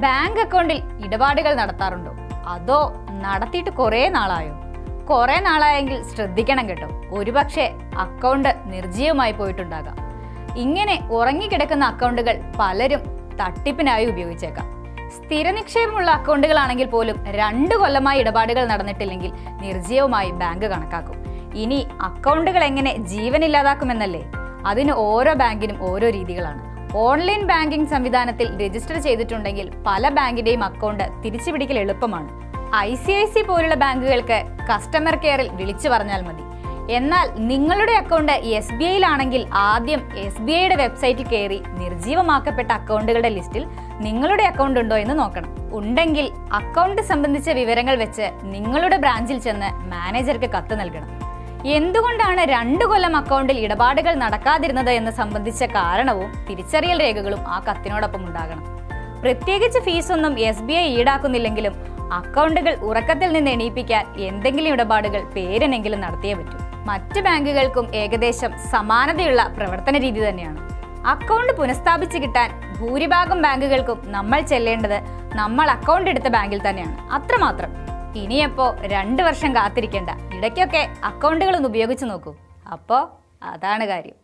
Bank അക്കൗണ്ടിൽ ഇടപാടുകൾ നടത്താറുണ്ടോ? അതോ നടത്തിയിട്ട് കുറേ നാളായോ? കുറേ നാളായെങ്കിൽ ശ്രദ്ധിക്കണം കേട്ടോ. ഒരുപക്ഷെ അക്കൗണ്ട് നിർജ്ജീവമായി പോയിട്ടുണ്ടാകാം. ഇങ്ങനെ ഉറങ്ങിക്കിടക്കുന്ന അക്കൗണ്ടുകൾ പലരും തട്ടിപ്പിനായി ഉപയോഗിച്ചേക്കാം. സ്ഥിര നിക്ഷേപമുള്ള അക്കൗണ്ടുകളാണെങ്കിൽ പോലും 2 കൊല്ലമായി ഇടപാടുകൾ നടന്നിട്ടില്ലെങ്കിൽ നിർജ്ജീവമായി ബാങ്ക് കണക്കാക്കും. ഇനി അക്കൗണ്ടുകൾ എങ്ങനെ ജീവനില്ലാതാക്കുമെന്നല്ലേ? അതിന് ഓരോ ബാങ്കിനും ഓരോ രീതികളാണ്. ഓൺലൈൻ ബാങ്കിംഗ് സംവിധാനത്തിൽ രജിസ്റ്റർ ചെയ്തിട്ടുണ്ടെങ്കിൽ പല ബാങ്കിന്റെയും അക്കൗണ്ട് തിരിച്ചുപിടിക്കൽ എളുപ്പമാണ്. ICICI പോലുള്ള ബാങ്കുകൾക്ക് കസ്റ്റമർ കെയറിൽ വിളിച്ചു പറഞ്ഞാൽ മതി. എന്നാൽ നിങ്ങളുടെ അക്കൗണ്ട് SBIയിലാണെങ്കിൽ ആദ്യം SBIയുടെ വെബ്സൈറ്റിൽ കയറി നിർജ്ജീവമാക്കപ്പെട്ട അക്കൗണ്ടുകളുടെ ലിസ്റ്റിൽ നിങ്ങളുടെ അക്കൗണ്ട് ഉണ്ടോ എന്ന് നോക്കണം. ഉണ്ടെങ്കിൽ അക്കൗണ്ട് സംബന്ധിച്ച വിവരങ്ങൾ വെച്ച് നിങ്ങളുടെ ബ്രാഞ്ചിൽ ചെന്ന് മാനേജർക്ക് കത്ത് നൽകണം. എന്തുകൊണ്ടാണ് 2 കൊല്ലം അക്കൗണ്ടിൽ ഇടപാടുകൾ നടക്കാതിരുന്നത് എന്ന് സംബന്ധിച്ച കാരണവും തിരിച്ചറിയൽ രേഖകളും ആ കത്തിനോടൊപ്പം ഉണ്ടാകണം. പ്രത്യേകിച്ച് ഫീസൊന്നും SBI ഈടാക്കുന്നില്ലെങ്കിലും അക്കൗണ്ടുകൾ ഉറക്കത്തിൽ നിന്ന് എണീപ്പിക്കാൻ എന്തെങ്കിലും ഇടപാടുകൾ പേരിനെങ്കിലും നടത്തിയേ പറ്റൂ. മറ്റ് ബാങ്കുകൾക്കും ഏകദേശം സമാനതയുള്ള പ്രവർത്തന രീതി തന്നെയാണ്. അക്കൗണ്ട് പുനഃസ്ഥാപിച്ച് കിട്ടാൻ ഭൂരിഭാഗം ബാങ്കുകൾക്കും നമ്മൾ ചെല്ലേണ്ടത് നമ്മൾ അക്കൗണ്ട് എടുത്ത ബാങ്കിൽ തന്നെയാണ്. അത്രമാത്രം. ഇനിയപ്പോ 2 വർഷം കാത്തിരിക്കേണ്ട. ഇടയ്ക്കൊക്കെ അക്കൗണ്ടുകളൊന്ന് ഉപയോഗിച്ച് നോക്കൂ. അപ്പോൾ അതാണ് കാര്യം.